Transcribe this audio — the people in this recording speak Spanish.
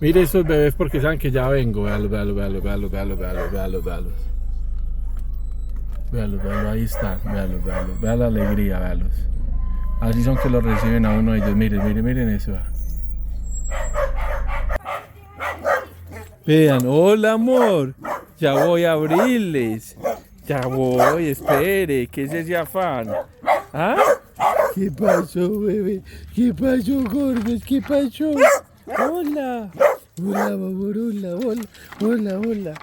Mire estos bebés porque saben que ya vengo. Véalos, véalos, véalos, véalos, véalos, véalos, véalos, véalos. Véalos, véalos, ahí están. Véalos, véalos. Vea la alegría, véalos. Así son que lo reciben a uno ellos. Miren, miren, miren eso. Vean, hola amor. Ya voy a abrirles. Ya voy, espere. ¿Qué es ese afán? ¿Ah? ¿Qué pasó, bebé? ¿Qué pasó, gordos? ¿Qué pasó? Hola. Hola, amor, hola, hola, hola, hola.